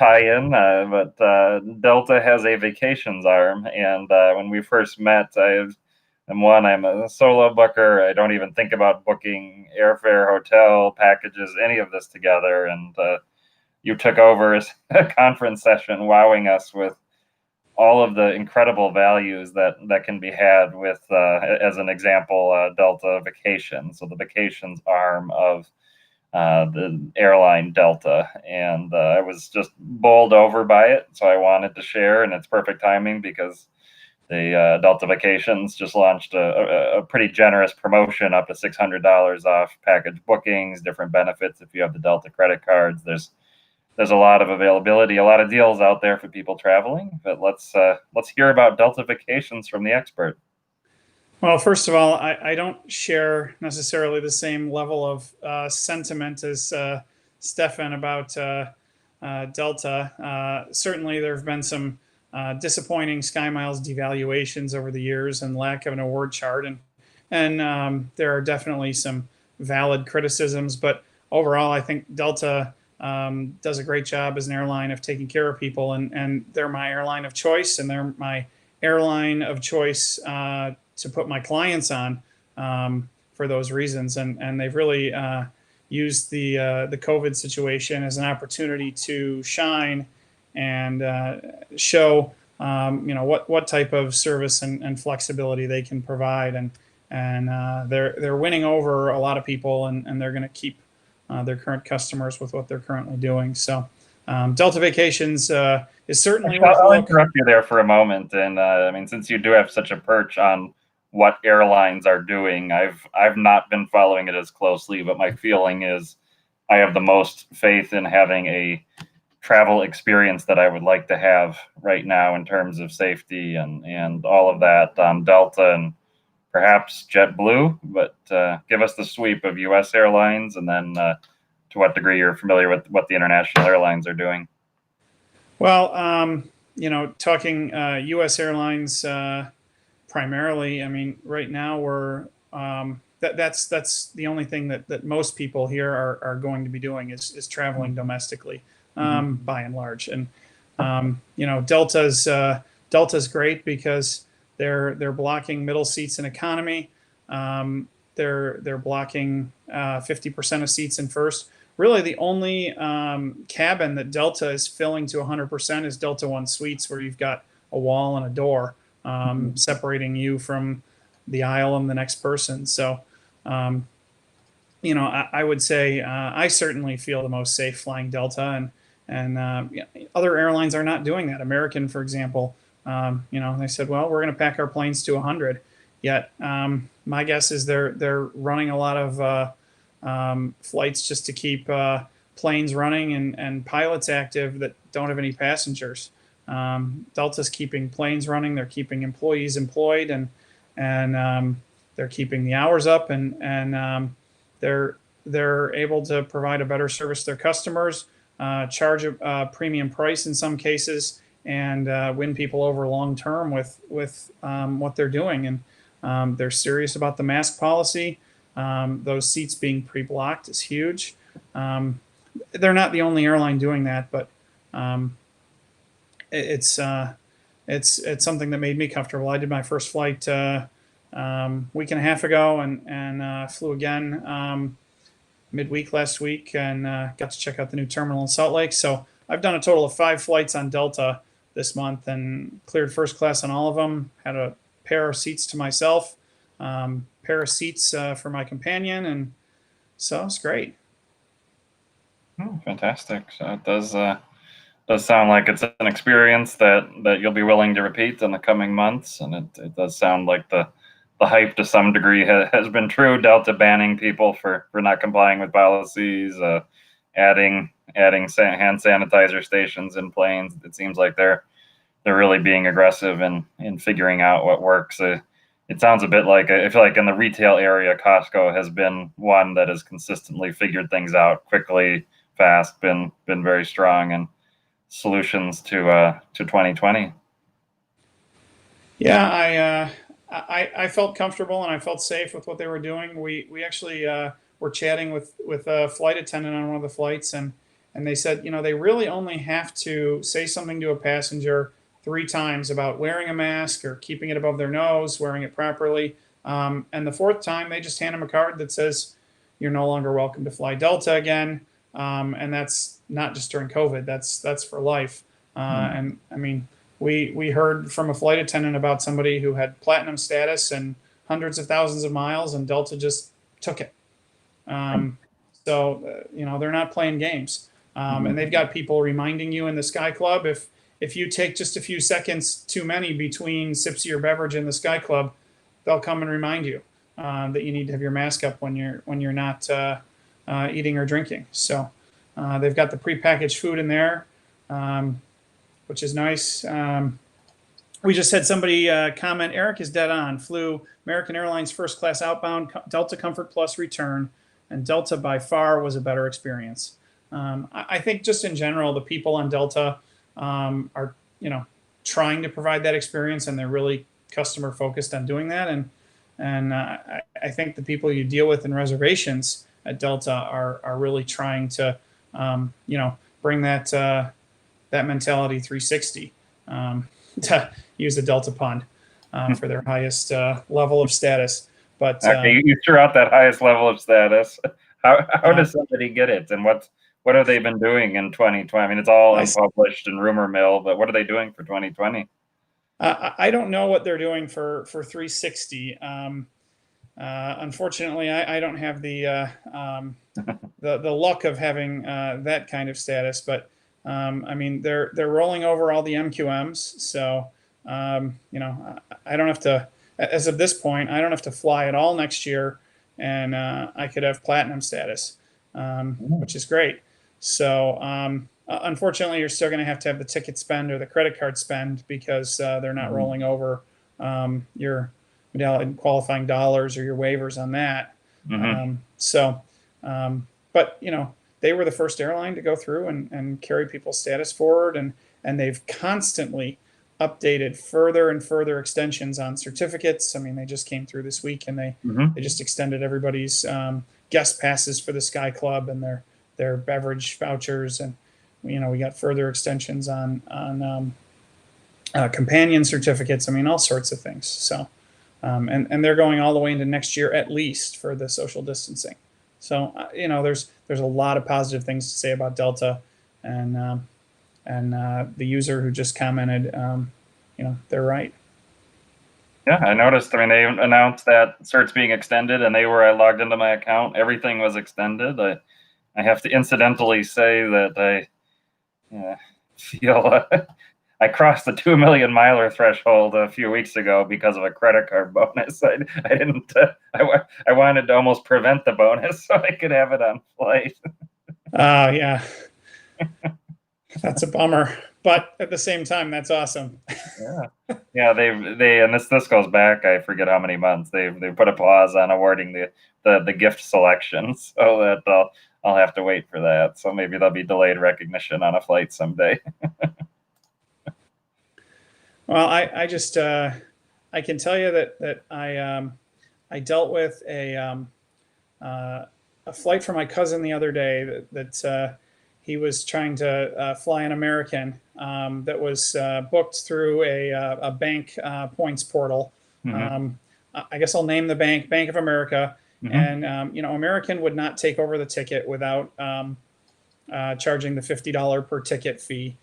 tie-in, but Delta has a vacations arm, and when we first met, I'm a solo booker. I don't even think about booking airfare, hotel packages, any of this together. And you took over a conference session, wowing us with all of the incredible values that can be had with, as an example, Delta Vacations, so the vacations arm of the airline Delta. And I was just bowled over by it, so I wanted to share, and it's perfect timing because the Delta Vacations just launched a pretty generous promotion up to $600 off package bookings, different benefits if you have the Delta credit cards. There's a lot of availability, a lot of deals out there for people traveling. But let's hear about Delta Vacations from the expert. Well, first of all, I don't share necessarily the same level of sentiment as Stefan about Delta. Certainly, there have been some disappointing SkyMiles devaluations over the years and lack of an award chart, and there are definitely some valid criticisms. But overall, I think Delta does a great job as an airline of taking care of people, and they're my airline of choice, and they're my airline of choice to put my clients on for those reasons. And they've really used the COVID situation as an opportunity to shine and show what type of service and flexibility they can provide, and they're winning over a lot of people, and they're going to keep their current customers with what they're currently doing. So Delta Vacations is certainly worth a I'll look. interrupt you there for a moment. And I mean, since you do have such a perch on what airlines are doing, I've not been following it as closely, but my feeling is I have the most faith in having a travel experience that I would like to have right now in terms of safety and all of that on Delta and perhaps JetBlue. But give us the sweep of U.S. airlines, and then to what degree you're familiar with what the international airlines are doing. Well, talking U.S. airlines primarily. I mean, right now we're that's the only thing that most people here are going to be doing is traveling domestically, by and large. And Delta's great because they're blocking middle seats in economy. They're blocking 50% of seats in first. Really, the only cabin that Delta is filling to 100% is Delta One Suites, where you've got a wall and a door separating you from the aisle and the next person. So, I would say I certainly feel the most safe flying Delta, and other airlines are not doing that. American, for example, they said, well, we're going to pack our planes to 100. Yet, my guess is they're running a lot of flights just to keep planes running and pilots active that don't have any passengers. Delta's keeping planes running. They're keeping employees employed, and they're keeping the hours up, and they're able to provide a better service to their customers, charge a premium price in some cases, and win people over long term with what they're doing. And they're serious about the mask policy. Those seats being pre-blocked is huge. They're not the only airline doing that, but it's something that made me comfortable. I did my first flight week and a half ago, and flew again midweek last week, and got to check out the new terminal in Salt Lake. So I've done a total of 5 flights on Delta this month and cleared first class on all of them. Had a pair of seats to myself, pair of seats for my companion, and so it's great. Oh, fantastic! So it does sound like it's an experience that you'll be willing to repeat in the coming months, and it does sound like the hype to some degree has been true. Delta banning people for not complying with policies, adding hand sanitizer stations in planes. It seems like they're really being aggressive in figuring out what works. It sounds a bit like, I feel like in the retail area, Costco has been one that has consistently figured things out quickly, fast, been very strong in solutions to 2020. Yeah, I felt comfortable and I felt safe with what they were doing. We actually were chatting with a flight attendant on one of the flights, and and they said, they really only have to say something to a passenger 3 times about wearing a mask or keeping it above their nose, wearing it properly. And the fourth time, they just hand them a card that says, "You're no longer welcome to fly Delta again." And that's not just during COVID. That's for life. And I mean, we heard from a flight attendant about somebody who had platinum status and hundreds of thousands of miles, and Delta just took it. So they're not playing games, and they've got people reminding you in the Sky Club if you take just a few seconds too many between sips of your beverage in the Sky Club, they'll come and remind you that you need to have your mask up when you're not eating or drinking. So they've got the prepackaged food in there, which is nice. We just had somebody comment, Eric is dead on. Flew American Airlines first class outbound, Delta Comfort Plus return, and Delta by far was a better experience. I think just in general, the people on Delta are trying to provide that experience, and they're really customer focused on doing that. And I think the people you deal with in reservations at Delta are really trying to bring that mentality 360, to use a Delta pun, for their highest level of status. But okay, you threw out that highest level of status. How does somebody get it, and what have they been doing in 2020? I mean, it's all unpublished and rumor mill, but what are they doing for 2020? I don't know what they're doing for 360. Unfortunately, I don't have the luck of having that kind of status. But I mean, they're rolling over all the MQMs, so I don't have to. As of this point, I don't have to fly at all next year, and I could have platinum status, which is great. So unfortunately, you're still going to have the ticket spend or the credit card spend, because they're not rolling over your medallion qualifying dollars or your waivers on that. But they were the first airline to go through and carry people's status forward, and they've constantly updated further and further extensions on certificates. I mean, they just came through this week, and they just extended everybody's guest passes for the Sky Club and their beverage vouchers, and we got further extensions on companion certificates. I mean, all sorts of things. So and they're going all the way into next year at least for the social distancing. So there's a lot of positive things to say about Delta, and the user who just commented, they're right. Yeah, I noticed. I mean, they announced that certs being extended, and I logged into my account. Everything was extended. I have to incidentally say that I feel I crossed the 2 million miler threshold a few weeks ago because of a credit card bonus. I didn't. I wanted to almost prevent the bonus so I could have it on flight. Yeah. That's a bummer, but at the same time, that's awesome. Yeah. They and this goes back, I forget how many months. They put a pause on awarding the gift selection, so that I'll have to wait for that. So maybe there'll be delayed recognition on a flight someday. Well, I just I can tell you that I dealt with a flight for my cousin the other day that he was trying to fly an American that was booked through a bank points portal. I guess I'll name the Bank of America. And American would not take over the ticket without charging the $50 per ticket fee.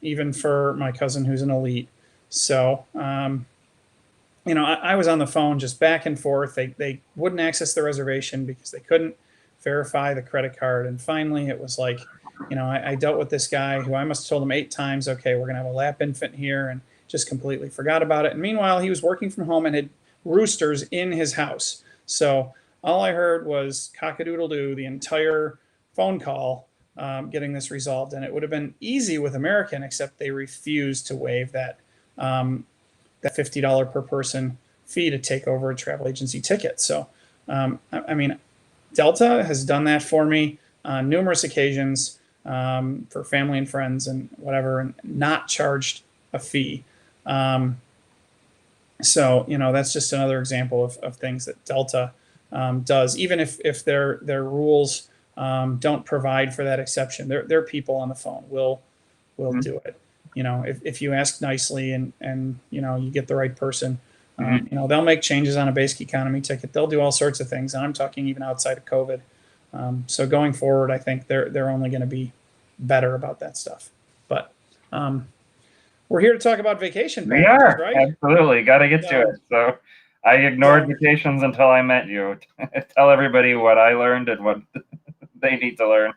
Even for my cousin who's an elite. So I was on the phone just back and forth. They wouldn't access the reservation because they couldn't verify the credit card. And finally, it was like, I dealt with this guy who I must have told him 8 times, okay, we're going to have a lap infant here, and just completely forgot about it. And meanwhile, he was working from home and had roosters in his house. So all I heard was cock-a-doodle-doo the entire phone call, getting this resolved. And it would have been easy with American, except they refused to waive that $50 per person fee to take over a travel agency ticket. So, I mean, Delta has done that for me on numerous occasions, for family and friends and whatever, and not charged a fee. So, that's just another example of things that Delta does, even if their rules don't provide for that exception. Their people on the phone will Mhm. do it. If you ask nicely and you get the right person, Mhm. they'll make changes on a basic economy ticket. They'll do all sorts of things, and I'm talking even outside of COVID. So going forward, I think they're only going to be better about that stuff. But we're here to talk about vacation We packages, are, right? absolutely. Got to get to So, it. So I ignored so, vacations until I met you. Tell everybody what I learned and what they need to learn.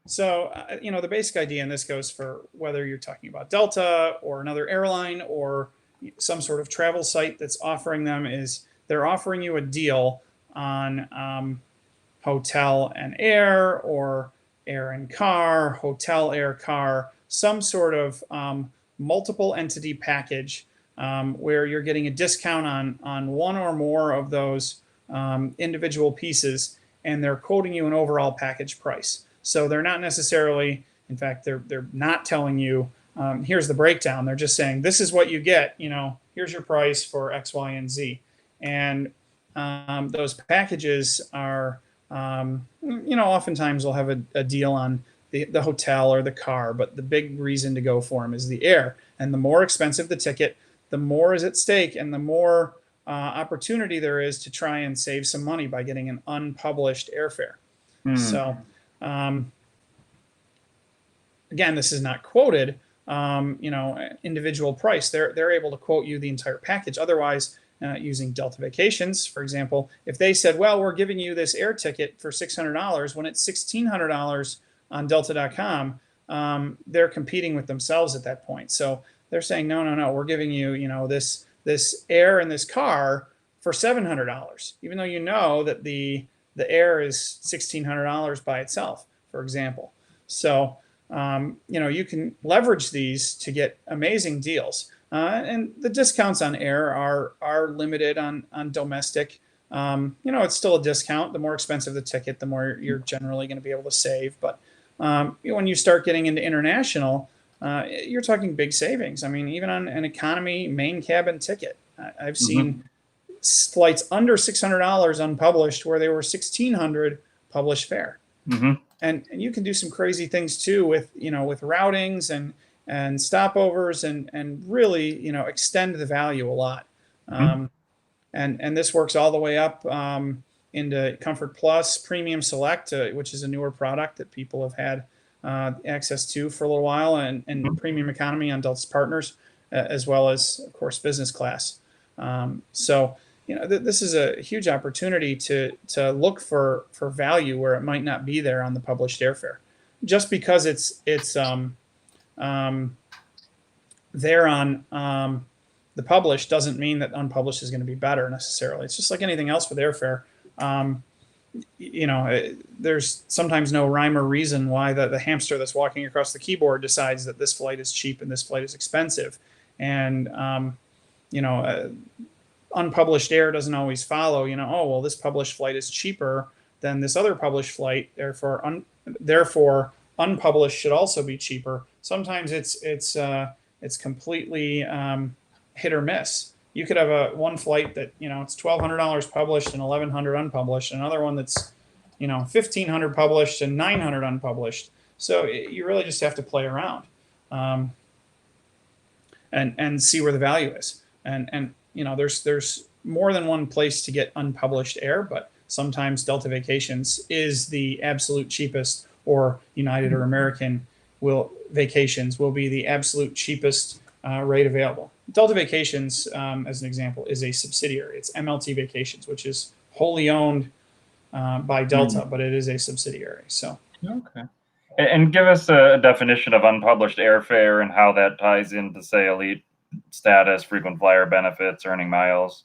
the basic idea, and this goes for whether you're talking about Delta or another airline or some sort of travel site that's offering them, is they're offering you a deal on hotel and air, or air and car, hotel, air, car, some sort of multiple entity package where you're getting a discount on one or more of those individual pieces, and they're quoting you an overall package price. So they're not necessarily, in fact, they're not telling you here's the breakdown. They're just saying this is what you get. Here's your price for X, Y, and Z, and those packages are oftentimes they'll have a deal on the hotel or the car, but the big reason to go for them is the air. And the more expensive the ticket, the more is at stake, and the more opportunity there is to try and save some money by getting an unpublished airfare. Hmm. So, again, this is not quoted, individual price. They're able to quote you the entire package. Otherwise, using Delta Vacations, for example, if they said, well, we're giving you this air ticket for $600 when it's $1,600 on Delta.com, they're competing with themselves at that point. So they're saying, no, we're giving you, this air and this car for $700, even though you know that the air is $1,600 by itself, for example. So, you can leverage these to get amazing deals. And the discounts on air are limited on domestic. It's still a discount. The more expensive the ticket, the more you're generally going to be able to save. But when you start getting into international, you're talking big savings. I mean, even on an economy main cabin ticket, I've seen flights under $600 unpublished where they were $1,600 published fare. Mm-hmm. And you can do some crazy things too with routings and stopovers and really extend the value a lot. Mm-hmm. And this works all the way up into Comfort Plus, Premium Select, which is a newer product that people have had access to for a little while, and Premium Economy on Delta's partners, as well as, of course, Business Class. So this is a huge opportunity to look for value where it might not be there on the published airfare. Just because it's there on the published doesn't mean that unpublished is going to be better necessarily. It's just like anything else with airfare. There's sometimes no rhyme or reason why the hamster that's walking across the keyboard decides that this flight is cheap and this flight is expensive. And unpublished air doesn't always follow. This published flight is cheaper than this other published flight, therefore unpublished should also be cheaper. Sometimes it's completely hit or miss. You could have one flight that it's $1,200 published and $1,100 unpublished, another one that's $1,500 published and $900 unpublished. So you really just have to play around and see where the value is. And there's more than one place to get unpublished air, but sometimes Delta Vacations is the absolute cheapest, or United or American Vacations will be the absolute cheapest rate available. Delta Vacations, as an example, is a subsidiary. It's MLT Vacations, which is wholly owned by Delta, but it is a subsidiary. So okay. And give us a definition of unpublished airfare and how that ties into, say, elite status, frequent flyer benefits, earning miles.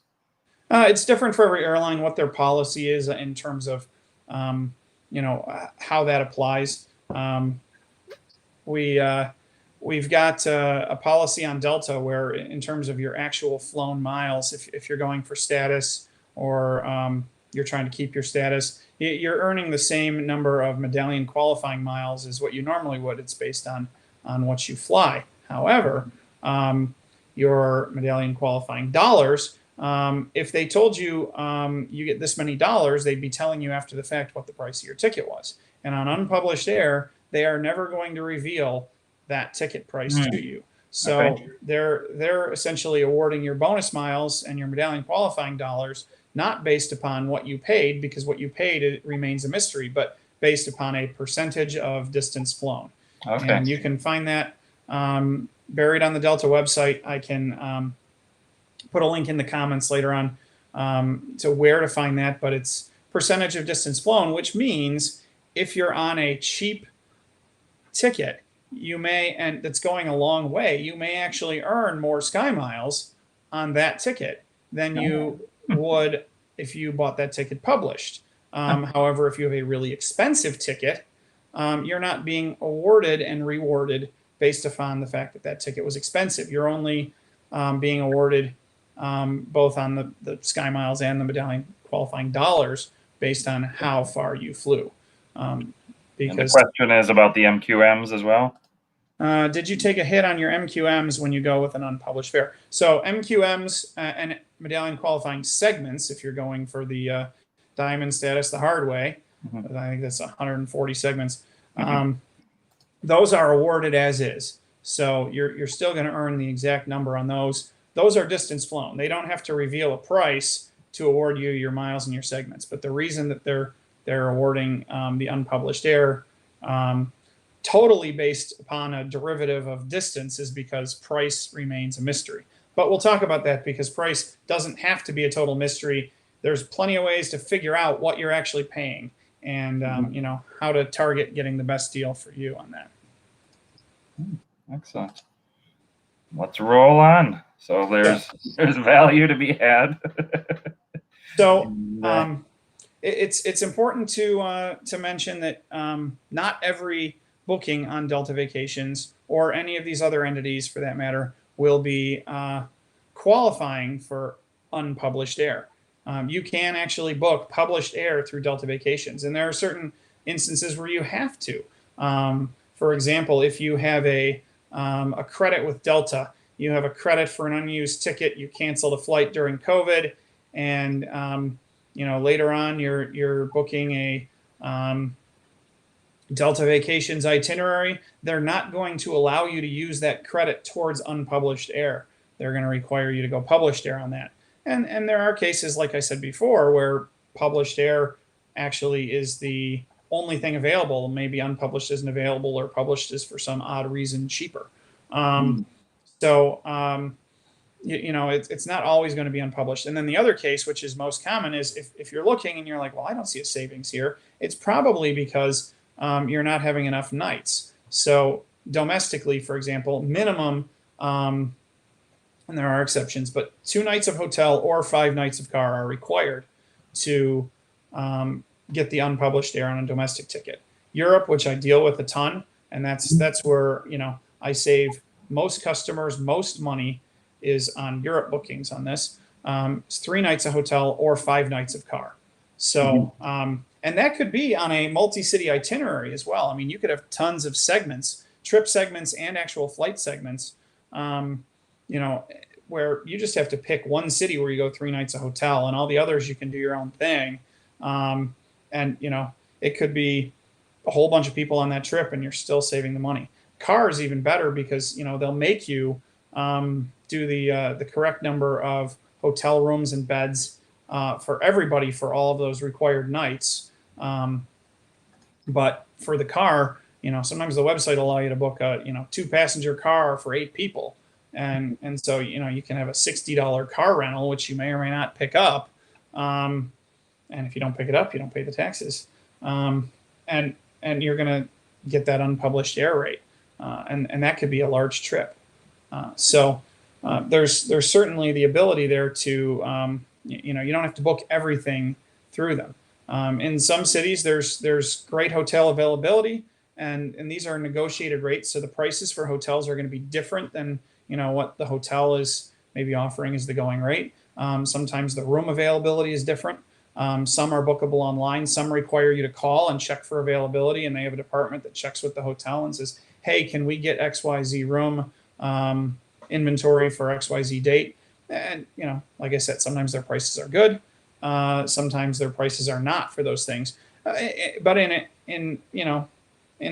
It's different for every airline what their policy is in terms of how that applies. We've got a policy on Delta where, in terms of your actual flown miles, if you're going for status or you're trying to keep your status, you're earning the same number of medallion qualifying miles as what you normally would. It's based on what you fly. However, your medallion qualifying dollars, if they told you you get this many dollars, they'd be telling you after the fact what the price of your ticket was. And on Unpublished Air, they are never going to reveal that ticket price to you. So Okay. they're essentially awarding your bonus miles and your medallion qualifying dollars not based upon what you paid, because what you paid, it remains a mystery, but based upon a percentage of distance flown. Okay. And you can find that buried on the Delta website. I can put a link in the comments later on to where to find that, but it's percentage of distance flown, which means if you're on a cheap ticket, you may, and that's going a long way, you may actually earn more Sky Miles on that ticket than you would if you bought that ticket published. However, if you have a really expensive ticket, you're not being awarded and rewarded based upon the fact that that ticket was expensive. You're only being awarded both on the Sky Miles and the medallion qualifying dollars based on how far you flew. Because and the question is about the MQMs as well. Did you take a hit on your MQMs when you go with an unpublished fare? So MQMs and medallion qualifying segments, if you're going for the diamond status the hard way, I think that's 140 segments. Those are awarded as is. So you're still going to earn the exact number on those. Those are distance flown. They don't have to reveal a price to award you your miles and your segments. But the reason that they're awarding the unpublished air totally based upon a derivative of distance is because price remains a mystery. But we'll talk about that because price doesn't have to be a total mystery. There's plenty of ways to figure out what you're actually paying and how to target getting the best deal for you on that. Excellent. Let's roll on. So there's value to be had. So it's important to mention that not every booking on Delta Vacations or any of these other entities, for that matter, will be qualifying for unpublished air. You can actually book published air through Delta Vacations, and there are certain instances where you have to. For example, if you have a credit with Delta, you have a credit for an unused ticket, you canceled a flight during COVID, and later on you're booking a Delta Vacations itinerary, they're not going to allow you to use that credit towards unpublished air. They're going to require you to go published air on that. And there are cases, like I said before, where published air actually is the only thing available. Maybe unpublished isn't available, or published is for some odd reason cheaper. It's not always going to be unpublished. And then the other case, which is most common, is if you're looking and you're like, well, I don't see a savings here, it's probably because you're not having enough nights. So domestically, for example, minimum, and there are exceptions, but 2 nights of hotel or 5 nights of car are required to get the unpublished air on a domestic ticket. Europe, which I deal with a ton, and that's where I save most customers most money, is on Europe bookings on this. It's 3 nights of hotel or 5 nights of car. So, and that could be on a multi-city itinerary as well. I mean, you could have tons of segments, trip segments and actual flight segments, where you just have to pick one city where you go 3 nights of hotel, and all the others you can do your own thing. It could be a whole bunch of people on that trip and you're still saving the money. Car is even better because, they'll make you do the correct number of hotel rooms and beds for everybody for all of those required nights. But for the car, sometimes the website will allow you to book a 2-passenger car for 8 people. And so, you can have a $60 car rental, which you may or may not pick up. And if you don't pick it up, you don't pay the taxes. And you're going to get that unpublished air rate. And that could be a large trip. So there's certainly the ability there to, you don't have to book everything through them. In some cities, there's great hotel availability, and these are negotiated rates. So the prices for hotels are going to be different than, what the hotel is maybe offering as the going rate. Sometimes the room availability is different. Some are bookable online. Some require you to call and check for availability, and they have a department that checks with the hotel and says, hey, can we get XYZ room inventory for XYZ date? And, like I said, sometimes their prices are good. Sometimes their prices are not for those things. But in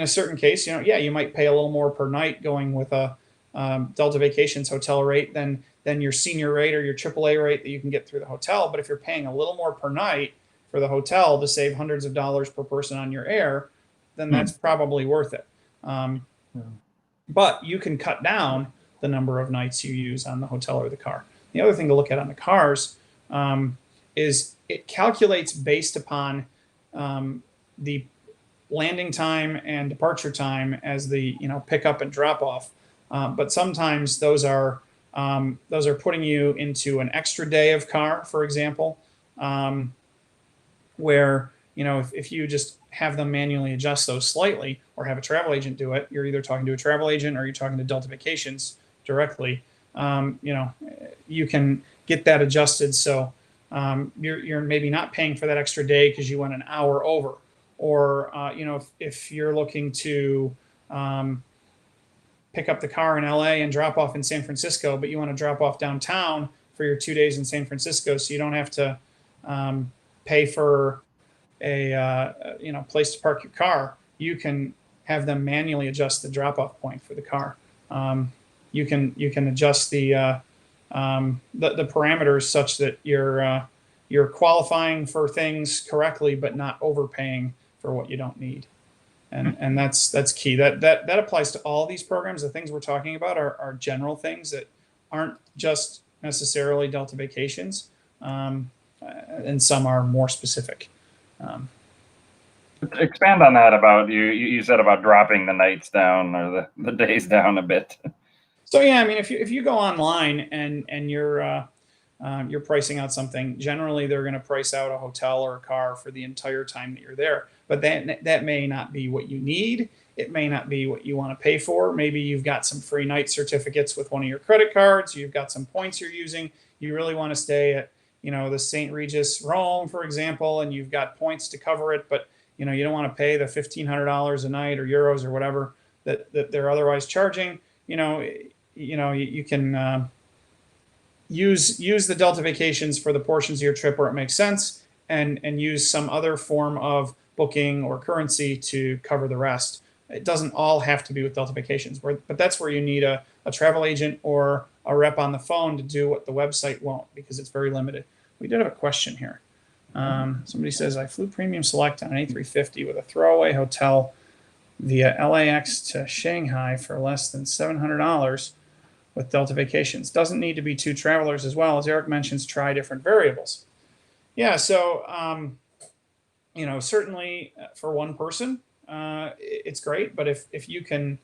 a certain case, yeah, you might pay a little more per night going with a Delta Vacations hotel rate than your senior rate or your AAA rate that you can get through the hotel. But if you're paying a little more per night for the hotel to save hundreds of dollars per person on your air, then that's probably worth it. But you can cut down the number of nights you use on the hotel or the car. The other thing to look at on the cars is it calculates based upon the landing time and departure time as the pickup and drop off. But sometimes those are putting you into an extra day of car, for example, where if you just have them manually adjust those slightly or have a travel agent do it, you're either talking to a travel agent or you're talking to Delta Vacations directly. You can get that adjusted so you're maybe not paying for that extra day because you went an hour over, or if you're looking to pick up the car in LA and drop off in San Francisco, but you want to drop off downtown for your 2 days in San Francisco, so you don't have to pay for a place to park your car. You can have them manually adjust the drop-off point for the car. You can adjust the parameters such that you're qualifying for things correctly, but not overpaying for what you don't need. And that's key. That applies to all these programs. The things we're talking about are general things that aren't just necessarily Delta Vacations, and some are more specific. Expand on that about you said about dropping the nights down or the days down a bit. So yeah, I mean, if you go online and you're pricing out something, generally they're going to price out a hotel or a car for the entire time that you're there. But that may not be what you need. It may not be what you want to pay for. Maybe you've got some free night certificates with one of your credit cards. You've got some points you're using. You really want to stay at the St. Regis Rome, for example, and you've got points to cover it, but you don't want to pay the $1,500 a night or euros or whatever that they're otherwise charging. You can use the Delta Vacations for the portions of your trip where it makes sense, and use some other form of booking or currency to cover the rest. It doesn't all have to be with Delta Vacations, but that's where you need a travel agent or a rep on the phone to do what the website won't, because it's very limited. We did have a question here. Somebody says, I flew Premium Select on an A350 with a throwaway hotel via LAX to Shanghai for less than $700 with Delta Vacations. Doesn't need to be two travelers as well. As Eric mentions, try different variables. Yeah, so certainly for one person, it's great. But if you can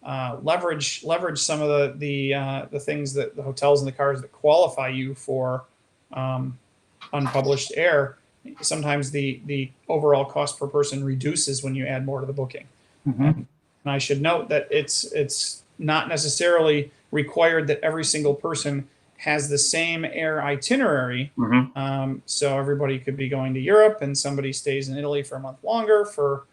leverage some of the things that the hotels and the cars that qualify you for unpublished air, sometimes the overall cost per person reduces when you add more to the booking. And I should note that it's not necessarily required that every single person has the same air itinerary. So everybody could be going to Europe and somebody stays in Italy for a month longer for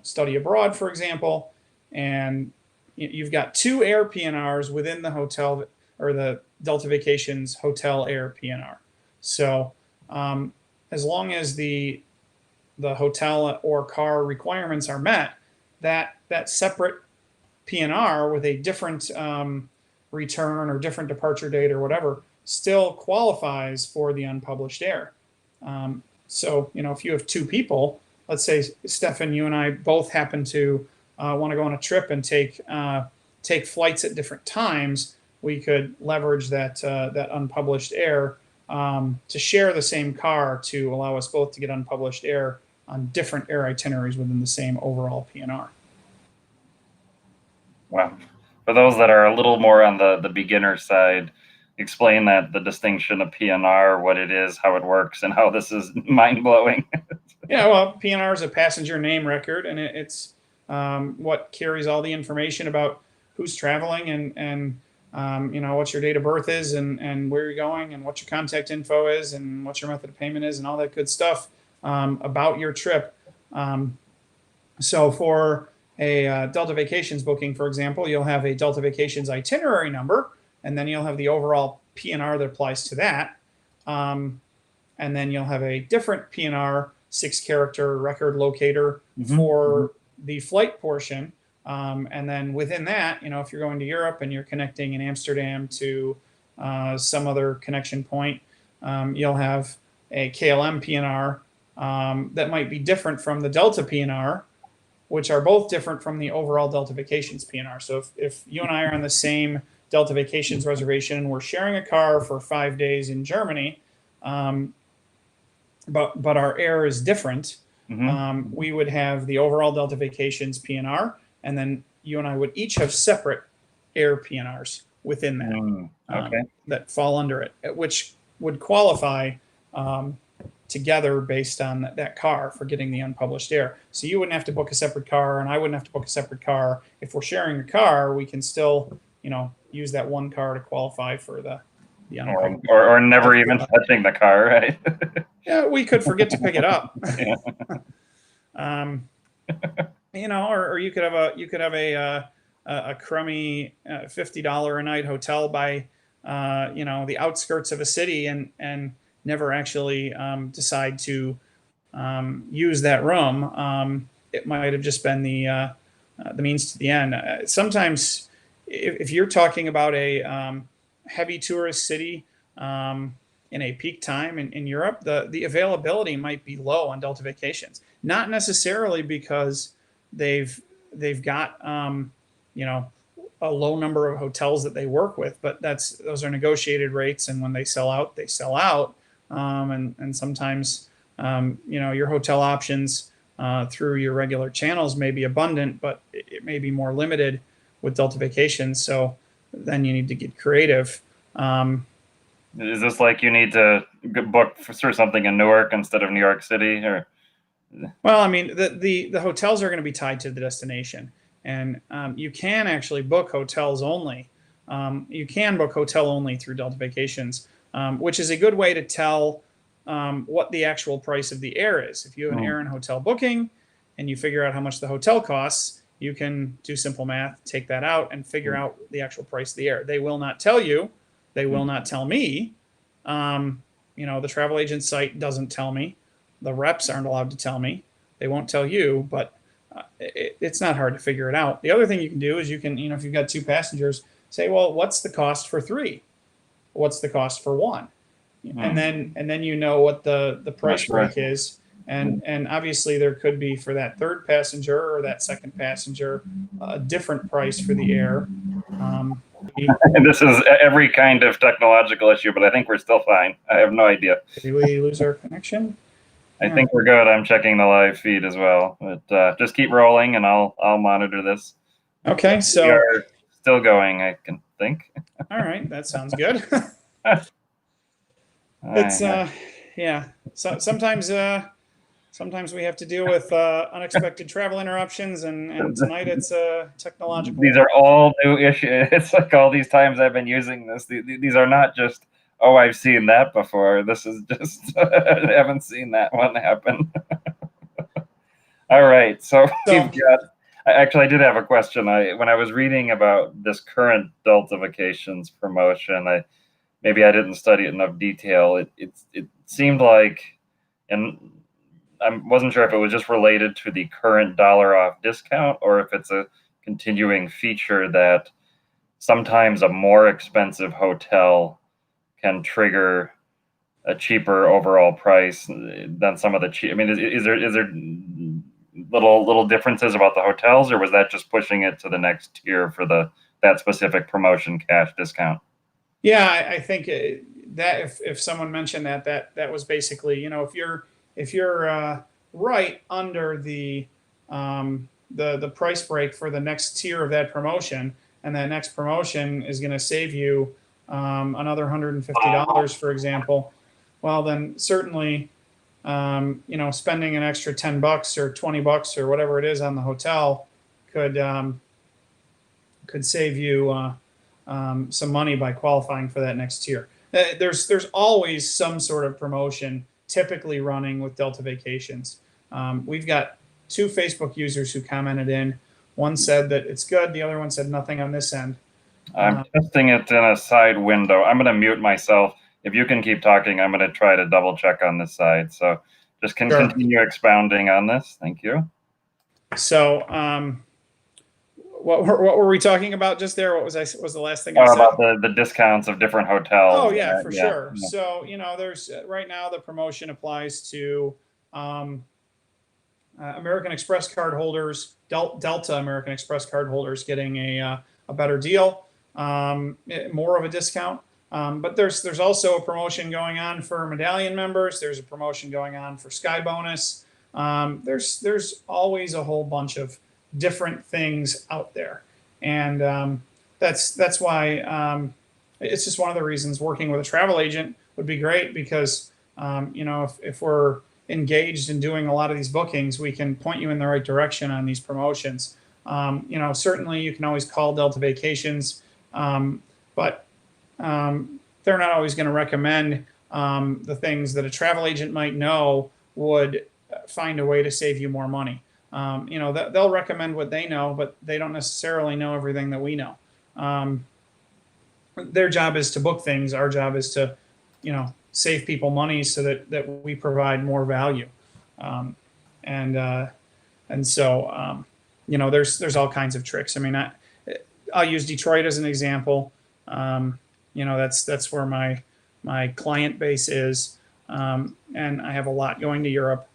study abroad, for example, and you've got two air PNRs within the hotel or the Delta Vacations hotel air PNR. So as long as the hotel or car requirements are met, that separate PNR with a different return or different departure date or whatever still qualifies for the unpublished air. So if you have two people, let's say Stefan, you and I both happen to want to go on a trip and take flights at different times, we could leverage that unpublished air to share the same car to allow us both to get unpublished air on different air itineraries within the same overall PNR. Wow. For those that are a little more on the beginner side, explain the distinction of PNR, what it is, how it works, and how this is mind-blowing. Yeah, well, PNR is a passenger name record, and it's what carries all the information about who's traveling and what your date of birth is and where you're going and what your contact info is and what your method of payment is and all that good stuff about your trip. So for a Delta Vacations booking, for example, you'll have a Delta Vacations itinerary number, and then you'll have the overall PNR that applies to that. And then you'll have a different PNR 6-character record locator for the flight portion. And then within that, if you're going to Europe and you're connecting in Amsterdam to some other connection point, you'll have a KLM PNR that might be different from the Delta PNR, which are both different from the overall Delta Vacations PNR. So if you and I are on the same Delta Vacations reservation, we're sharing a car for 5 days in Germany, but our air is different, we would have the overall Delta Vacations PNR, and then you and I would each have separate air PNRs within that that fall under it, which would qualify together based on that car for getting the unpublished air. So you wouldn't have to book a separate car, and I wouldn't have to book a separate car. If we're sharing a car, we can still, use that one car to qualify for the unpublished. Or never even touching the car, right? Yeah, we could forget to pick it up. Or you could have a crummy $50 a night hotel by the outskirts of a city and never actually decide to use that room. It might have just been the means to the end. Sometimes, if you're talking about a heavy tourist city in a peak time in Europe, the availability might be low on Delta Vacations. Not necessarily because they've got a low number of hotels that they work with, but those are negotiated rates, and when they sell out, they sell out. And sometimes your hotel options through your regular channels may be abundant, but it may be more limited with Delta Vacations. So then you need to get creative. Is this like you need to book for something in Newark instead of New York City, or? Well, I mean, the hotels are going to be tied to the destination, and you can actually book hotels only. You can book hotel only through Delta Vacations, which is a good way to tell what the actual price of the air is. If you have an air and hotel booking and you figure out how much the hotel costs, you can do simple math, take that out, and figure out the actual price of the air. They will not tell you. They will not tell me. The travel agent site doesn't tell me. The reps aren't allowed to tell me. They won't tell you, but it's not hard to figure it out. The other thing you can do is you can, if you've got 2 passengers, say, well, what's the cost for 3? What's the cost for 1? And then what the price break is. And obviously there could be, for that 3rd passenger or that 2nd passenger, a different price for the air. This is every kind of technological issue, but I think we're still fine. I have no idea. Did we lose our connection? I think we're good. I'm checking the live feed as well, but just keep rolling, and I'll monitor this. Okay, so we are still going, I can think. All right, that sounds good. It's So sometimes we have to deal with unexpected travel interruptions, and tonight it's technological. These are all new issues. It's like all these times I've been using this. These are not just, oh, I've seen that before. This is just, I haven't seen that one happen. All right. So we've got, I did have a question. When I was reading about this current Delta Vacations promotion, maybe I didn't study it in enough detail. It seemed like, and I wasn't sure if it was just related to the current dollar off discount, or if it's a continuing feature that sometimes a more expensive hotel can trigger a cheaper overall price than some of the cheap. I mean, is there little differences about the hotels, or was that just pushing it to the next tier for that specific promotion cash discount? Yeah, I think that if someone mentioned that was basically, if you're right under the price break for the next tier of that promotion, and that next promotion is going to save you another $150, for example, well, then certainly, spending an extra $10 or $20 or whatever it is on the hotel could save you some money by qualifying for that next tier. There's always some sort of promotion typically running with Delta Vacations. We've got 2 Facebook users who commented in. One said that it's good. The other one said nothing on this end. I'm testing it in a side window. I'm going to mute myself. If you can keep talking, I'm going to try to double check on this side. So just can Sure. continue expounding on this. Thank you. So, what were we talking about just there? What was the last thing I said? About the discounts of different hotels. Oh yeah, for Yeah. sure. So there's right now the promotion applies to American Express card holders, Delta American Express card holders getting a better deal, more of a discount. But there's also a promotion going on for medallion members. There's a promotion going on for Sky Bonus. There's always a whole bunch of different things out there, and that's why it's just one of the reasons working with a travel agent would be great, because if we're engaged in doing a lot of these bookings, we can point you in the right direction on these promotions. Certainly you can always call Delta Vacations, but they're not always going to recommend the things that a travel agent might know would find a way to save you more money. They'll recommend what they know, but they don't necessarily know everything that we know. Their job is to book things. Our job is to, save people money so that we provide more value. And so, there's all kinds of tricks. I mean, I'll use Detroit as an example. That's where my client base is. And I have a lot going to Europe.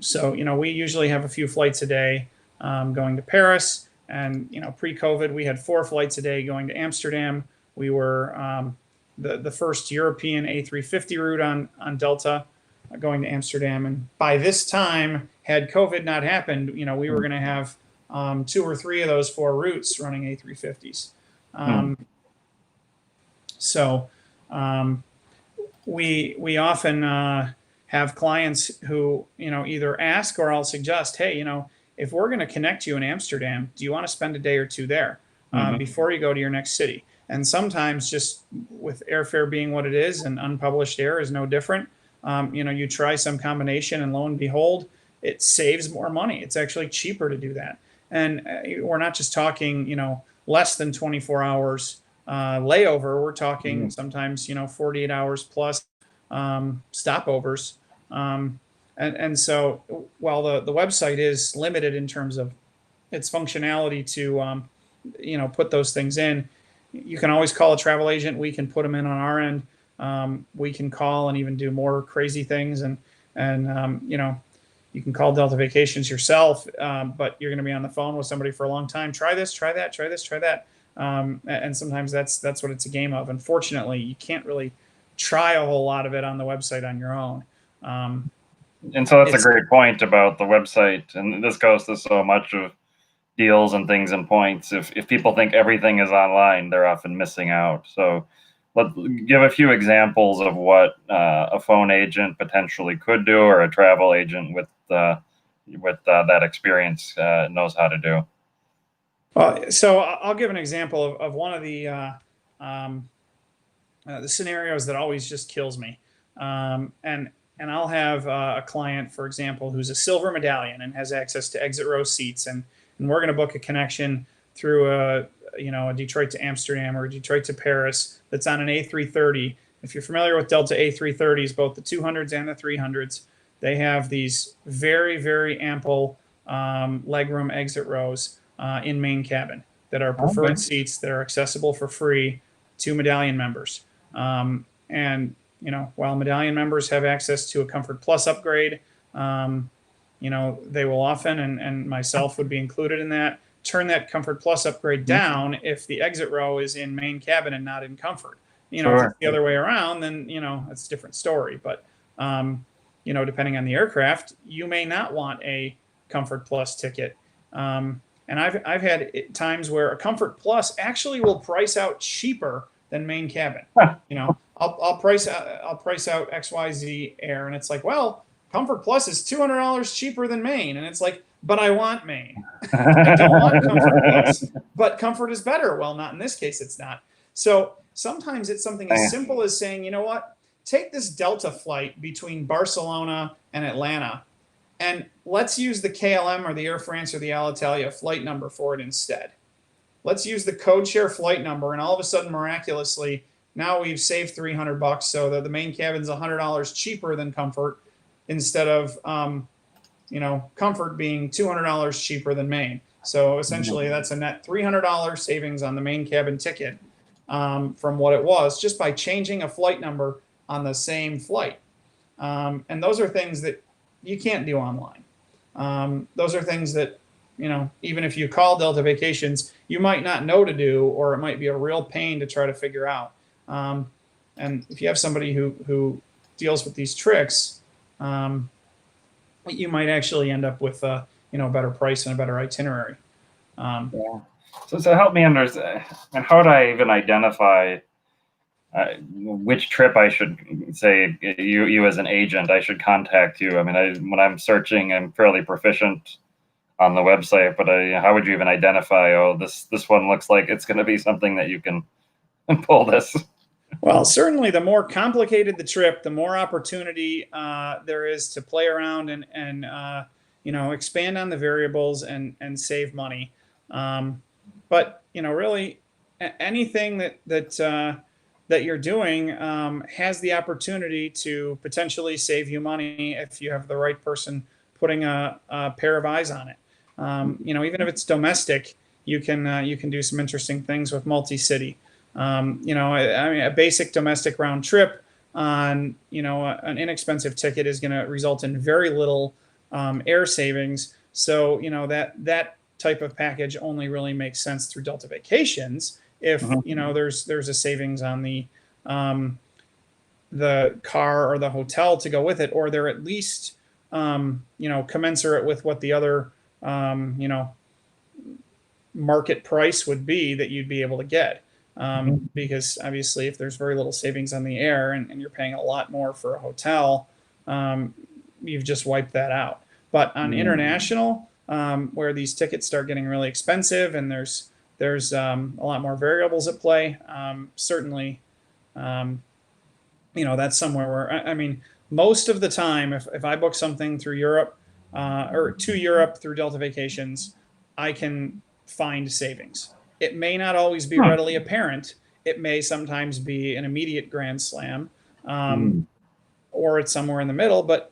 So, we usually have a few flights a day going to Paris. And, pre-COVID, we had 4 flights a day going to Amsterdam. We were the first European A350 route on Delta going to Amsterdam. And by this time, had COVID not happened, we were going to have 2 or 3 of those 4 routes running A350s. So we often have clients who, either ask, or I'll suggest, hey, if we're going to connect you in Amsterdam, do you want to spend a day or 2 there before you go to your next city? And sometimes, just with airfare being what it is, and unpublished air is no different, you try some combination, and lo and behold, it saves more money. It's actually cheaper to do that. And we're not just talking, less than 24 hours layover. We're talking sometimes, 48 hours plus stopovers. And so while the website is limited in terms of its functionality to, put those things in, you can always call a travel agent. We can put them in on our end. We can call and even do more crazy things. And you can call Delta Vacations yourself, but you're going to be on the phone with somebody for a long time. Try this, try that, try this, try that. And sometimes that's what it's a game of. Unfortunately, you can't really try a whole lot of it on the website on your own. And so that's a great point about the website. And this goes to so much of deals and things and points. If people think everything is online, they're often missing out. So let's give a few examples of what a phone agent potentially could do, or a travel agent with that experience knows how to do. So I'll give an example of one of the scenarios that always just kills me. And I'll have a client, for example, who's a silver medallion and has access to exit row seats, and we're going to book a connection through a Detroit to Amsterdam or a Detroit to Paris that's on an A330. If you're familiar with Delta A330s, both the 200s and the 300s, they have these very, very ample legroom exit rows in main cabin that are preferred seats that are accessible for free to medallion members. And while medallion members have access to a Comfort Plus upgrade, they will often, and myself would be included in that, turn that Comfort Plus upgrade down if the exit row is in main cabin and not in Comfort. If it's the other way around, then, it's a different story. But, depending on the aircraft, you may not want a Comfort Plus ticket. And I've had times where a Comfort Plus actually will price out cheaper than main cabin. I'll price out XYZ Air, and it's like, well, Comfort Plus is $200 cheaper than Main, and it's like, but I want Main. I don't want Comfort Plus, but Comfort is better. Well, not in this case, it's not. So sometimes it's something as simple as saying, you know what, take this Delta flight between Barcelona and Atlanta, and let's use the KLM or the Air France or the Alitalia flight number for it instead. Let's use the code share flight number, and all of a sudden, miraculously, now we've saved $300, so that the main cabin's $100 cheaper than Comfort, instead of Comfort being $200 cheaper than Main. So essentially, that's a net $300 savings on the main cabin ticket from what it was, just by changing a flight number on the same flight. And those are things that you can't do online. Those are things that, even if you call Delta Vacations, you might not know to do, or it might be a real pain to try to figure out. And if you have somebody who deals with these tricks, you might actually end up with a better price and a better itinerary. Yeah. So help me understand, and how do I even identify which trip I should say you as an agent I should contact you? I mean, when I'm searching, I'm fairly proficient on the website, but how would you even identify? Oh, this one looks like it's going to be something that you can pull this. Well, certainly, the more complicated the trip, the more opportunity there is to play around and expand on the variables and save money. But really, anything that you're doing has the opportunity to potentially save you money if you have the right person putting a pair of eyes on it. Even if it's domestic, you can do some interesting things with multi-city. I mean, a basic domestic round trip on an inexpensive ticket is going to result in very little air savings. So that type of package only really makes sense through Delta Vacations if there's a savings on the car or the hotel to go with it, or they're at least commensurate with what the other market price would be that you'd be able to get. Because obviously, if there's very little savings on the air and you're paying a lot more for a hotel, you've just wiped that out. But on international, where these tickets start getting really expensive and there's a lot more variables at play, certainly, that's somewhere where, I mean, most of the time, if I book something through Europe or to Europe through Delta Vacations, I can find savings. It may not always be readily apparent. It may sometimes be an immediate grand slam, or it's somewhere in the middle. But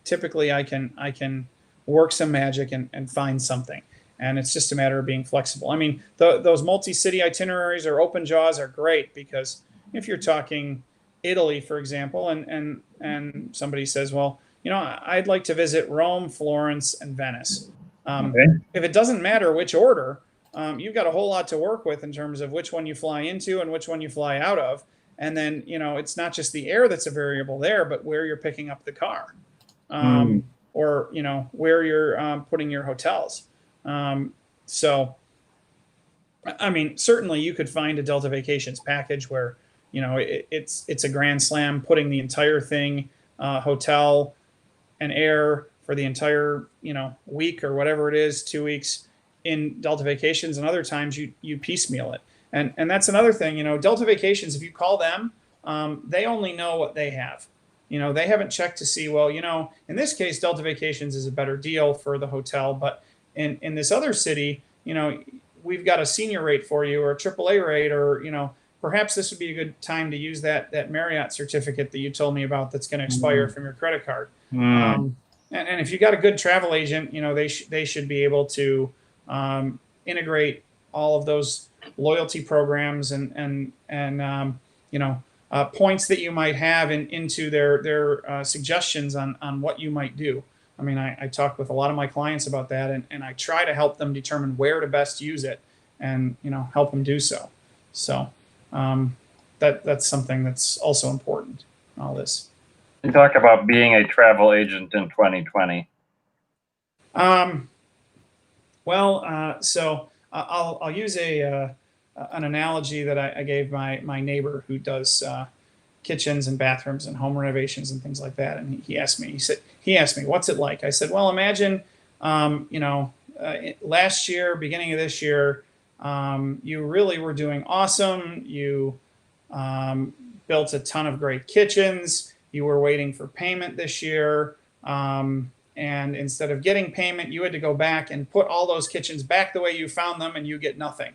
typically I can work some magic and find something. And it's just a matter of being flexible. I mean, those multi-city itineraries or open jaws are great, because if you're talking Italy, for example, and somebody says, well, I'd like to visit Rome, Florence, and Venice. If it doesn't matter which order, you've got a whole lot to work with in terms of which one you fly into and which one you fly out of. And then, it's not just the air that's a variable there, but where you're picking up the car, or, where you're putting your hotels. So, I mean, certainly you could find a Delta Vacations package where, it's a grand slam, putting the entire thing, hotel and air for the entire, week or whatever it is, 2 weeks in Delta Vacations. And other times you piecemeal it. And that's another thing, Delta Vacations, if you call them, they only know what they have. They haven't checked to see, well, in this case, Delta Vacations is a better deal for the hotel, but in this other city, we've got a senior rate for you, or a AAA rate, or, perhaps this would be a good time to use that Marriott certificate that you told me about that's going to expire from your credit card. And if you got a good travel agent, they should be able to integrate all of those loyalty programs and points that you might have into their suggestions on what you might do. I mean, I talk with a lot of my clients about that, and I try to help them determine where to best use it, and help them do so. So that's something that's also important in all this. You talk about being a travel agent in 2020. So I'll use an analogy that I gave my neighbor who does kitchens and bathrooms and home renovations and things like that. And he asked me, what's it like? I said, well, imagine, last year, beginning of this year, you really were doing awesome. You built a ton of great kitchens. You were waiting for payment this year. And instead of getting payment, you had to go back and put all those kitchens back the way you found them, and you get nothing.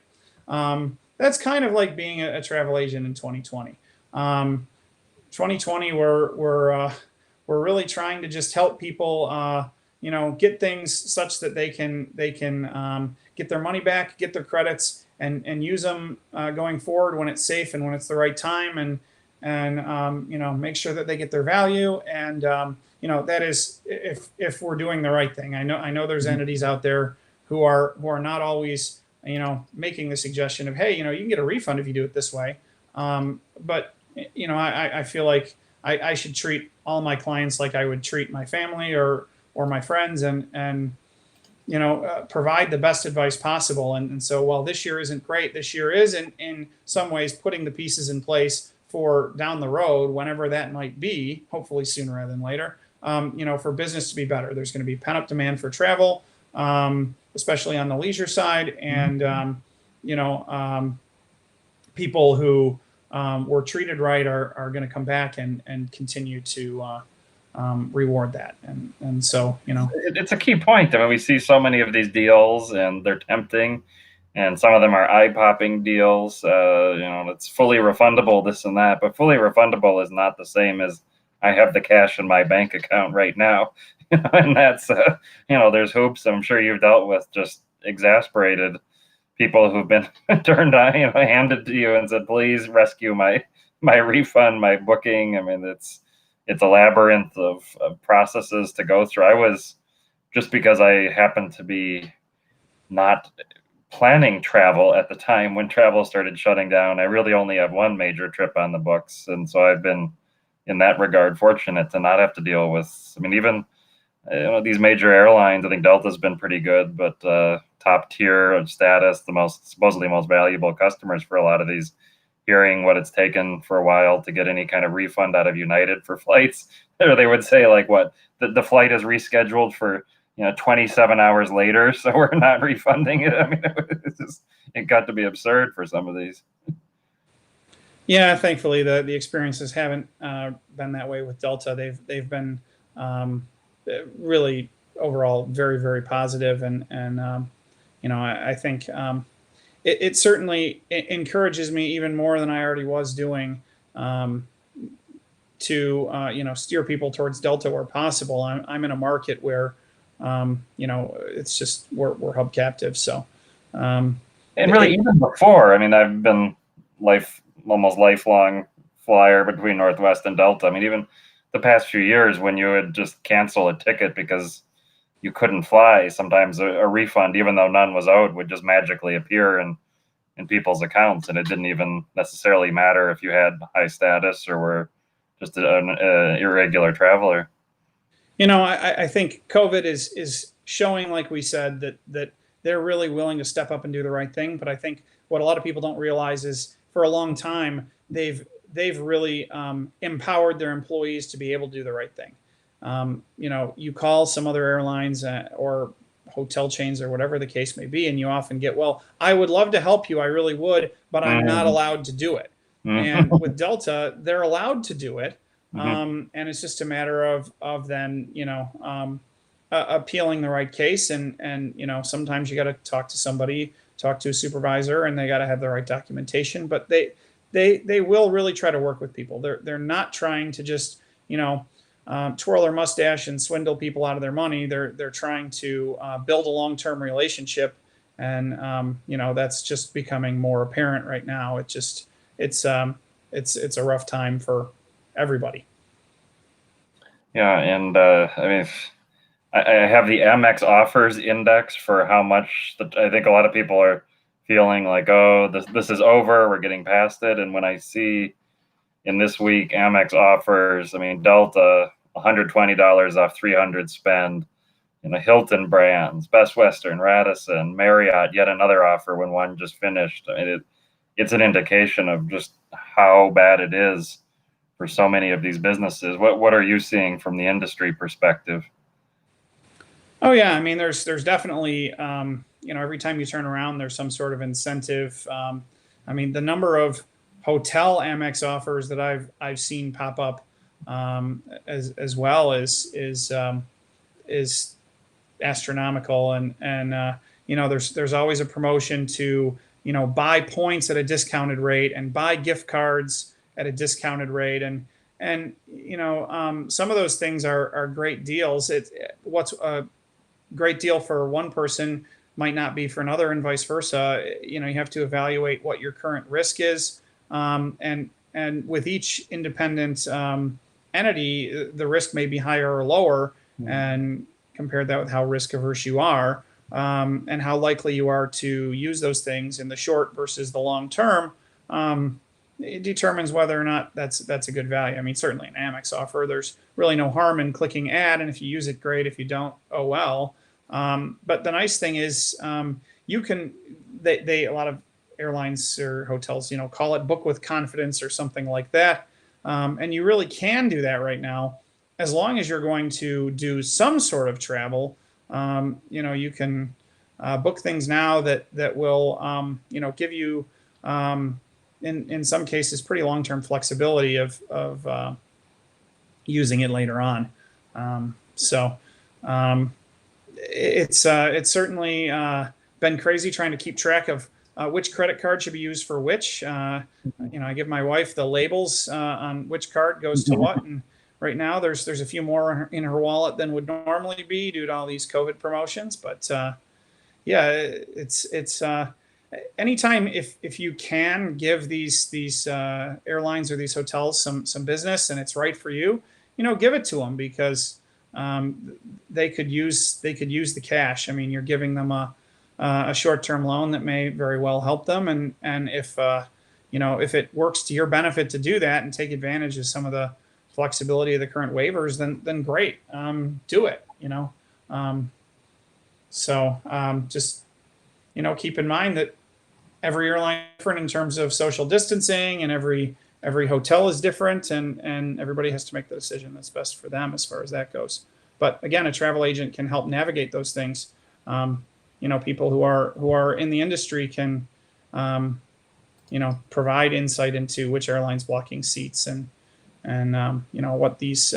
That's kind of like being a travel agent in 2020. 2020, we're we're really trying to just help people, get things such that they can get their money back, get their credits, and use them going forward when it's safe and when it's the right time, and make sure that they get their value. And that is if we're doing the right thing. I know there's entities out there who are not always making the suggestion of, hey, you can get a refund if you do it this way. But I feel like I should treat all my clients like I would treat my family or my friends, and provide the best advice possible. And so while this year isn't great, this year is in some ways putting the pieces in place for down the road, whenever that might be, hopefully sooner rather than later, for business to be better. There's going to be pent up demand for travel, especially on the leisure side. And, people who were treated right are going to come back and continue to reward that. And so, It's a key point. I mean, we see so many of these deals, and they're tempting, and some of them are eye-popping deals. It's fully refundable, this and that, but fully refundable is not the same as I have the cash in my bank account right now. And that's, there's hoops I'm sure you've dealt with, just exasperated people who've been turned on, handed to you and said, please rescue my refund, my booking. I mean, it's a labyrinth of processes to go through. I was, just because I happened to be not planning travel at the time when travel started shutting down, I really only have one major trip on the books. And so I've been, in that regard, fortunate to not have to deal with, even these major airlines. I think Delta's been pretty good, but top tier of status, supposedly most valuable customers for a lot of these, hearing what it's taken for a while to get any kind of refund out of United for flights, or they would say like, what, the flight is rescheduled for 27 hours later, so we're not refunding it. It got to be absurd for some of these. Yeah, thankfully the experiences haven't been that way with Delta. They've been really overall very, very positive, and I think it certainly encourages me even more than I already was doing, to steer people towards Delta where possible. I'm in a market where it's just we're hub captive. So and really, even before, I've been almost lifelong flyer between Northwest and Delta. Even the past few years, when you would just cancel a ticket because you couldn't fly, sometimes a refund, even though none was owed, would just magically appear in people's accounts, and it didn't even necessarily matter if you had high status or were just an irregular traveler. I think COVID is showing, like we said, that they're really willing to step up and do the right thing. But I think what a lot of people don't realize is, for a long time, they've really empowered their employees to be able to do the right thing. You call some other airlines or hotel chains or whatever the case may be, and you often get, well, I would love to help you, I really would, but I'm not allowed to do it. And with Delta, they're allowed to do it. And it's just a matter of then, appealing the right case. And sometimes you got to talk to somebody, talk to a supervisor, and they got to have the right documentation. But they will really try to work with people. They're not trying to just, twirl their mustache and swindle people out of their money. They're trying to build a long-term relationship. And, that's just becoming more apparent right now. It's a rough time for everybody. Yeah, and I have the Amex Offers index for how much I think a lot of people are feeling like, oh, this is over, we're getting past it. And when I see in this week Amex Offers, Delta $120 off 300 spend, Hilton brands, Best Western, Radisson, Marriott, yet another offer when one just finished. It's an indication of just how bad it is for so many of these businesses. What are you seeing from the industry perspective? Oh yeah, there's definitely every time you turn around, there's some sort of incentive. The number of hotel Amex offers that I've seen pop up as well is astronomical, and there's always a promotion to buy points at a discounted rate and buy gift cards at a discounted rate, and and some of those things are great deals. What's a great deal for one person might not be for another, and vice versa. You have to evaluate what your current risk is, and with each independent entity, the risk may be higher or lower, and compare that with how risk averse you are, and how likely you are to use those things in the short versus the long term. It determines whether or not that's a good value. I mean, certainly an Amex offer, there's really no harm in clicking add, and if you use it, great. If you don't, oh well. But the nice thing is, you can they a lot of airlines or hotels, call it book with confidence or something like that, and you really can do that right now, as long as you're going to do some sort of travel. You can book things now that will give you, in some cases, pretty long-term flexibility of using it later on. So it's certainly been crazy trying to keep track of which credit card should be used for which. I give my wife the labels on which card goes to what, and right now there's a few more in her wallet than would normally be due to all these COVID promotions. But yeah, it's anytime if you can give these airlines or these hotels some business and it's right for you, give it to them, because they could use the cash. I mean, you're giving them a short-term loan that may very well help them, and if if it works to your benefit to do that and take advantage of some of the flexibility of the current waivers, then great, do it. Just keep in mind that every airline is different in terms of social distancing, and every hotel is different, and everybody has to make the decision that's best for them as far as that goes. But again, a travel agent can help navigate those things. People who are in the industry can provide insight into which airline's blocking seats, and what these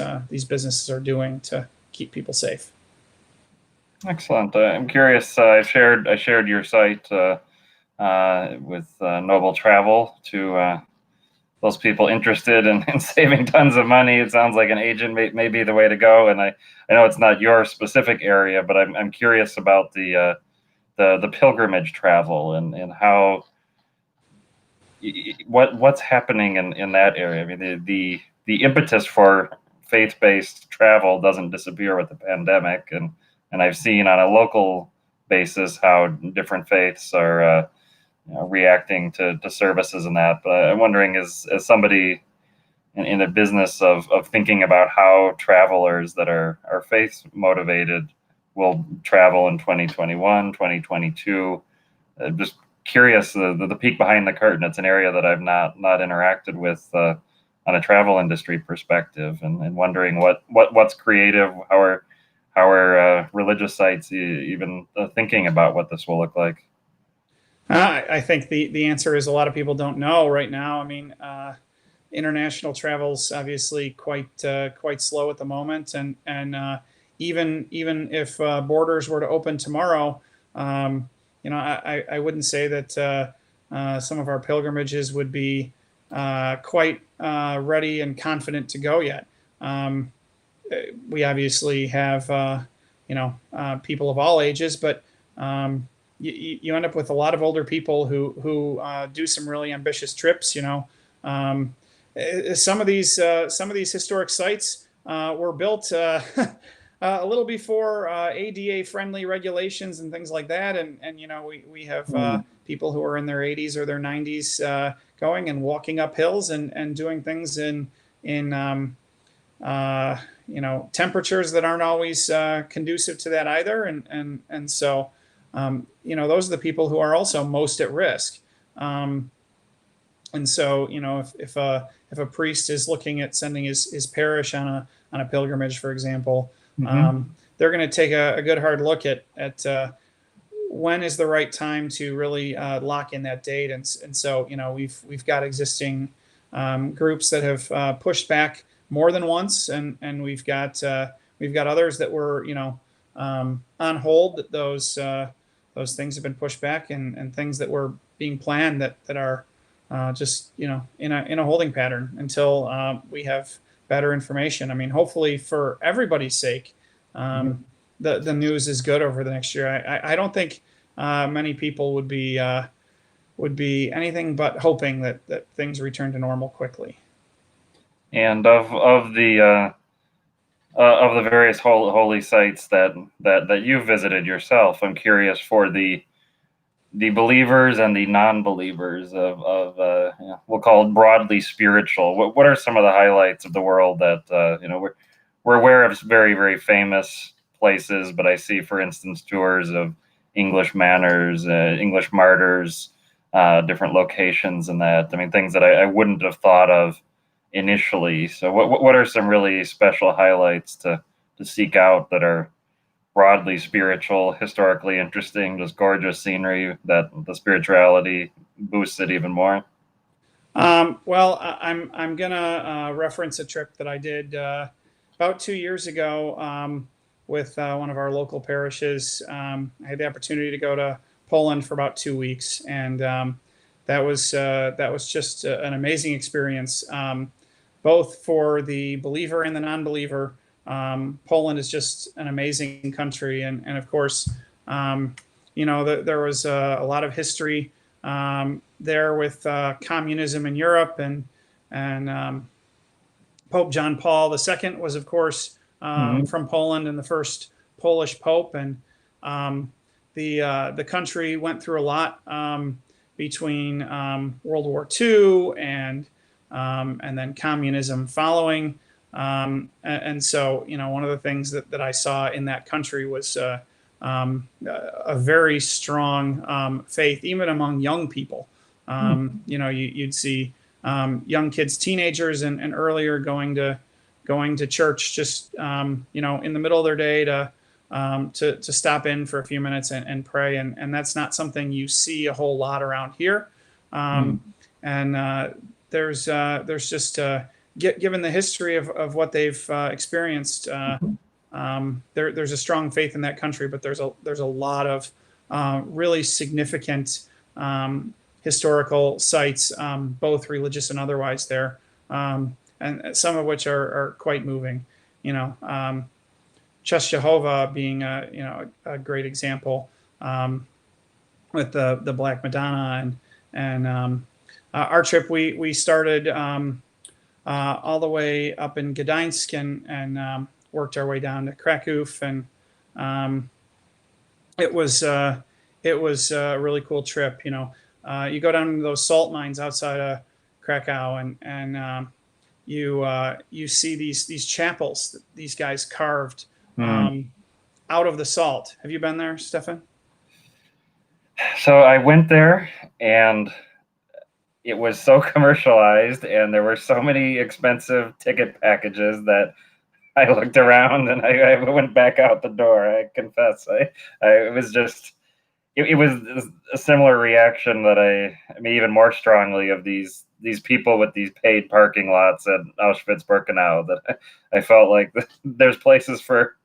businesses are doing to keep people safe. Excellent. I'm curious. I shared your site with Noble Travel to those people interested in saving tons of money. It sounds like an agent may be the way to go. And I know it's not your specific area, but I'm curious about the pilgrimage travel and how what's happening in that area. I mean, the impetus for faith-based travel doesn't disappear with the pandemic, and I've seen on a local basis how different faiths are reacting to services and that. But I'm wondering, as somebody in a business of thinking about how travelers that are faith motivated will travel in 2021, 2022, just curious, the peek behind the curtain. It's an area that I've not interacted with on a travel industry perspective, and wondering what's creative, how are religious sites even thinking about what this will look like. I think the answer is a lot of people don't know right now. I mean, international travel's obviously quite slow at the moment, and even if borders were to open tomorrow, I wouldn't say that some of our pilgrimages would be quite ready and confident to go yet. We obviously have people of all ages, but you end up with a lot of older people who do some really ambitious trips. Some of these historic sites were built a little before ADA friendly regulations and things like that, and we have people who are in their 80s or their 90s going and walking up hills and doing things in temperatures that aren't always conducive to that either, and so those are the people who are also most at risk. And so, if a priest is looking at sending his parish on a pilgrimage, for example, they're going to take a good hard look at when is the right time to really lock in that date. And so, we've got existing groups that have pushed back more than once, and we've got others that were on hold. Those things have been pushed back, and things that were being planned that are just in a holding pattern until we have better information. I mean, hopefully for everybody's sake, Mhm. the news is good over the next year. I don't think many people would be anything but hoping that things return to normal quickly. And of the various holy sites that you've visited yourself, I'm curious for the believers and the non-believers we'll call it broadly spiritual. What are some of the highlights of the world that we're aware of very, very famous places, but I see, for instance, tours of English manors, English martyrs, different locations, and that. I mean, things that I wouldn't have thought of initially. So, what are some really special highlights to seek out that are broadly spiritual, historically interesting, just gorgeous scenery that the spirituality boosts it even more? Well, I'm gonna reference a trip that I did about 2 years ago with one of our local parishes. I had the opportunity to go to Poland for about 2 weeks, and that was just an amazing experience, both for the believer and the non-believer. Poland is just an amazing country, and of course, there was a lot of history there with communism in Europe, and Pope John Paul II was, of course, Hmm. from Poland, and the first Polish Pope, and the country went through a lot between World War II and then communism following. And so, one of the things that I saw in that country was a very strong faith, even among young people. You'd see young kids, teenagers, and earlier going to church just in the middle of their day to stop in for a few minutes and pray, and that's not something you see a whole lot around here. Um, and there's just given the history of what they've experienced, there's a strong faith in that country, but there's a lot of really significant historical sites, both religious and otherwise there, and some of which are quite moving. Chest Jehovah being a great example, with the Black Madonna, and our trip, we started all the way up in Gdańsk, and worked our way down to Krakow, and um, it was a really cool trip. You go down to those salt mines outside of Krakow, and you see these chapels that these guys carved Hmm. um, out of the salt. Have you been there, Stefan? So I went there, and it was so commercialized, and there were so many expensive ticket packages that I looked around and I went back out the door. I confess, it was just it was a similar reaction that I mean, even more strongly, of these people with these paid parking lots at Auschwitz-Birkenau, that I felt like there's places for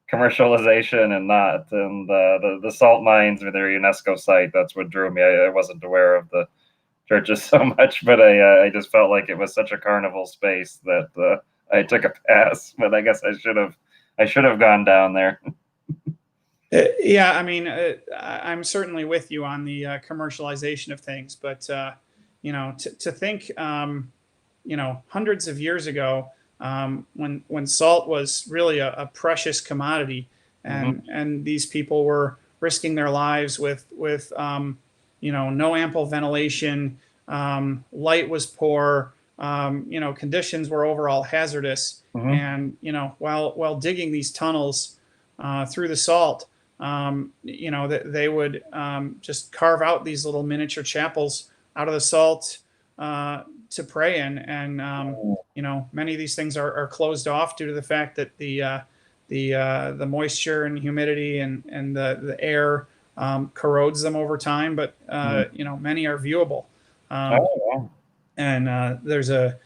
commercialization and not. And the salt mines with their UNESCO site, that's what drew me. I wasn't aware of the churches so much, but I just felt like it was such a carnival space that I took a pass. But I guess I should have gone down there. Yeah, I mean, I'm certainly with you on the commercialization of things, but to think, hundreds of years ago, when salt was really a precious commodity, Hmm. and these people were risking their lives with no ample ventilation, light was poor, conditions were overall hazardous, Hmm. and while digging these tunnels through the salt, that they would just carve out these little miniature chapels out of the salt to pray in, and many of these things are closed off due to the fact that the moisture and humidity and the air corrodes them over time, but many are viewable. Um, Oh, and there's a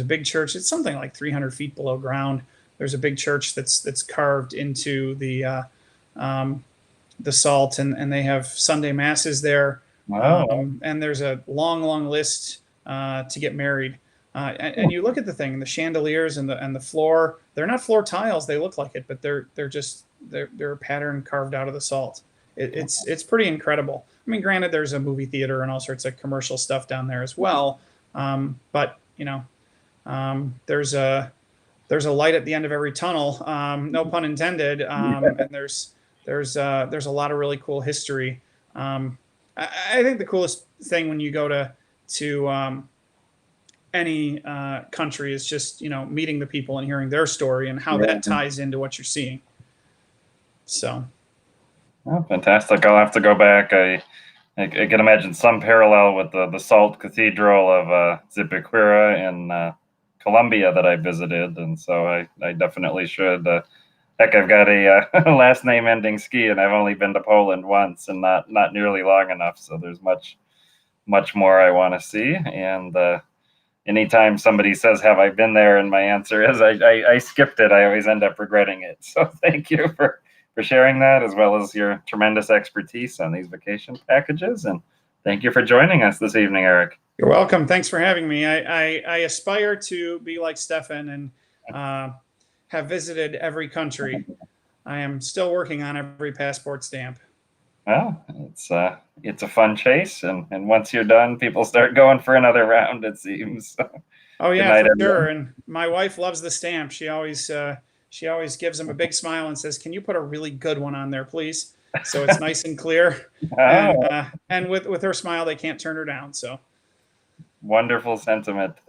big church. It's something like 300 feet below ground. There's a big church that's carved into um, the salt, and they have Sunday masses there. wow. And there's a long list to get married. And you look at the thing, the chandeliers and the floor. They're not floor tiles. They look like it, but they're a pattern carved out of the salt. It's pretty incredible. I mean, granted, there's a movie theater and all sorts of commercial stuff down there as well. But there's a light at the end of every tunnel. No pun intended. And there's a lot of really cool history. I think the coolest thing when you go to any country is just meeting the people and hearing their story and how that ties into what you're seeing. So, oh, fantastic! I'll have to go back. I can imagine some parallel with the Salt Cathedral of Zipaquira in Colombia that I visited, and so I definitely should. Heck, I've got a last name ending ski, and I've only been to Poland once, and not nearly long enough. So there's much more I want to see. And anytime somebody says, "Have I been there?" and my answer is, I skipped it, I always end up regretting it. So thank you for sharing that, as well as your tremendous expertise on these vacation packages. And thank you for joining us this evening, Eric. You're welcome. Thanks for having me. I aspire to be like Stefan and have visited every country. I am still working on every passport stamp. Well, it's a fun chase, and once you're done, people start going for another round, it seems. Oh Good yeah, night, for everyone. sure. And my wife loves the stamp. She always gives them a big smile and says, "Can you put a really good one on there, please?" So it's nice and clear. Oh, And with her smile, they can't turn her down. So. wonderful sentiment.